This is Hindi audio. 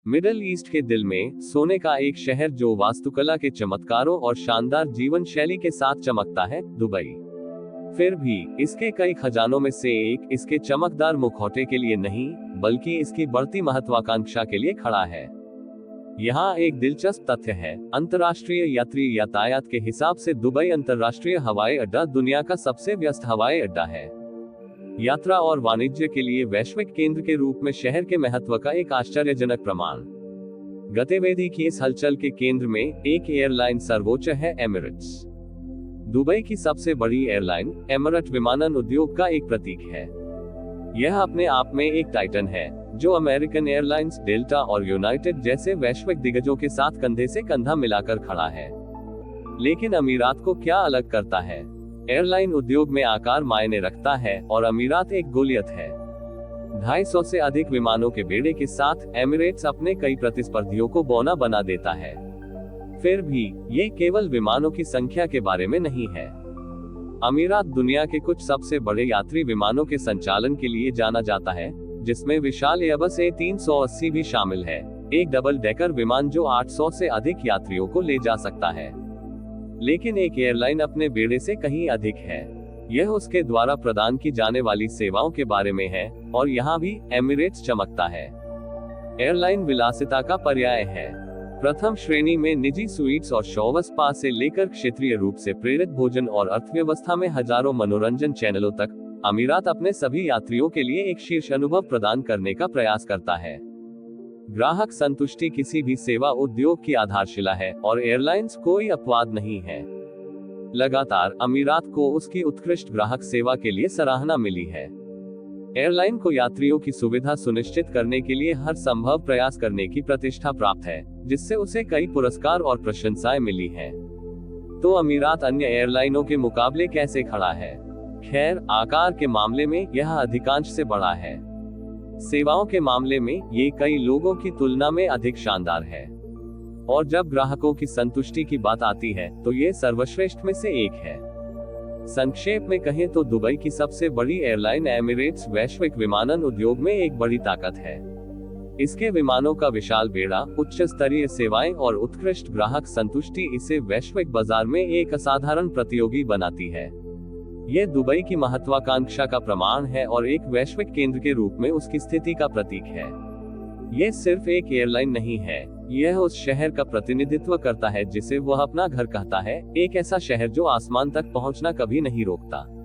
मिडल ईस्ट के दिल में सोने का एक शहर जो वास्तुकला के चमत्कारों और शानदार जीवन शैली के साथ चमकता है, दुबई। फिर भी इसके कई खजानों में से एक इसके चमकदार मुखौटे के लिए नहीं, बल्कि इसकी बढ़ती महत्वाकांक्षा के लिए खड़ा है। यहाँ एक दिलचस्प तथ्य है, अंतर्राष्ट्रीय यात्री यातायात के हिसाब से दुबई अंतर्राष्ट्रीय हवाई अड्डा दुनिया का सबसे व्यस्त हवाई अड्डा है। यात्रा और वाणिज्य के लिए वैश्विक केंद्र के रूप में शहर के महत्व का एक आश्चर्यजनक प्रमाण। गतिविधि की इस हलचल के केंद्र में एक एयरलाइन सर्वोच्च है, एमिरेट्स। दुबई की सबसे बड़ी एयरलाइन एमिरेट विमानन उद्योग का एक प्रतीक है। यह अपने आप में एक टाइटन है, जो अमेरिकन एयरलाइंस, डेल्टा और यूनाइटेड जैसे वैश्विक दिग्गजों के साथ कंधे से कंधा मिलाकर खड़ा है। लेकिन अमीरात को क्या अलग करता है? एयरलाइन उद्योग में आकार मायने रखता है और अमीरात एक गोलियत है। 250 से अधिक विमानों के बेड़े के साथ एमिरेट्स अपने कई प्रतिस्पर्धियों को बौना बना देता है। फिर भी ये केवल विमानों की संख्या के बारे में नहीं है। अमीरात दुनिया के कुछ सबसे बड़े यात्री विमानों के संचालन के लिए जाना जाता है, जिसमें विशाल एयरबस A380 भी शामिल है, एक डबल डेकर विमान जो 800 से अधिक यात्रियों को ले जा सकता है। लेकिन एक एयरलाइन अपने बेड़े से कहीं अधिक है। यह उसके द्वारा प्रदान की जाने वाली सेवाओं के बारे में है, और यहाँ भी एमिरेट्स चमकता है। एयरलाइन विलासिता का पर्याय है। प्रथम श्रेणी में निजी स्वीट्स और शॉवर स्पा से लेकर क्षेत्रीय रूप से प्रेरित भोजन और अर्थव्यवस्था में हजारों मनोरंजन चैनलों तक, अमीरात अपने सभी यात्रियों के लिए एक शीर्ष अनुभव प्रदान करने का प्रयास करता है। ग्राहक संतुष्टि किसी भी सेवा उद्योग की आधारशिला है, और एयरलाइंस कोई अपवाद नहीं है। लगातार अमीरात को उसकी उत्कृष्ट ग्राहक सेवा के लिए सराहना मिली है। एयरलाइन को यात्रियों की सुविधा सुनिश्चित करने के लिए हर संभव प्रयास करने की प्रतिष्ठा प्राप्त है, जिससे उसे कई पुरस्कार और प्रशंसाएं मिली हैं। तो अमीरात अन्य एयरलाइनों के मुकाबले कैसे खड़ा है? खैर, आकार के मामले में यह अधिकांश से बड़ा है। सेवाओं के मामले में ये कई लोगों की तुलना में अधिक शानदार है। और जब ग्राहकों की संतुष्टि की बात आती है, तो ये सर्वश्रेष्ठ में से एक है। संक्षेप में कहें तो दुबई की सबसे बड़ी एयरलाइन एमिरेट्स वैश्विक विमानन उद्योग में एक बड़ी ताकत है। इसके विमानों का विशाल बेड़ा, उच्च स्तरीय सेवाएं और उत्कृष्ट ग्राहक संतुष्टि इसे वैश्विक बाजार में एक असाधारण प्रतियोगी बनाती है। यह दुबई की महत्वाकांक्षा का प्रमाण है और एक वैश्विक केंद्र के रूप में उसकी स्थिति का प्रतीक है। यह सिर्फ एक एयरलाइन नहीं है, यह उस शहर का प्रतिनिधित्व करता है जिसे वह अपना घर कहता है, एक ऐसा शहर जो आसमान तक पहुंचना कभी नहीं रोकता।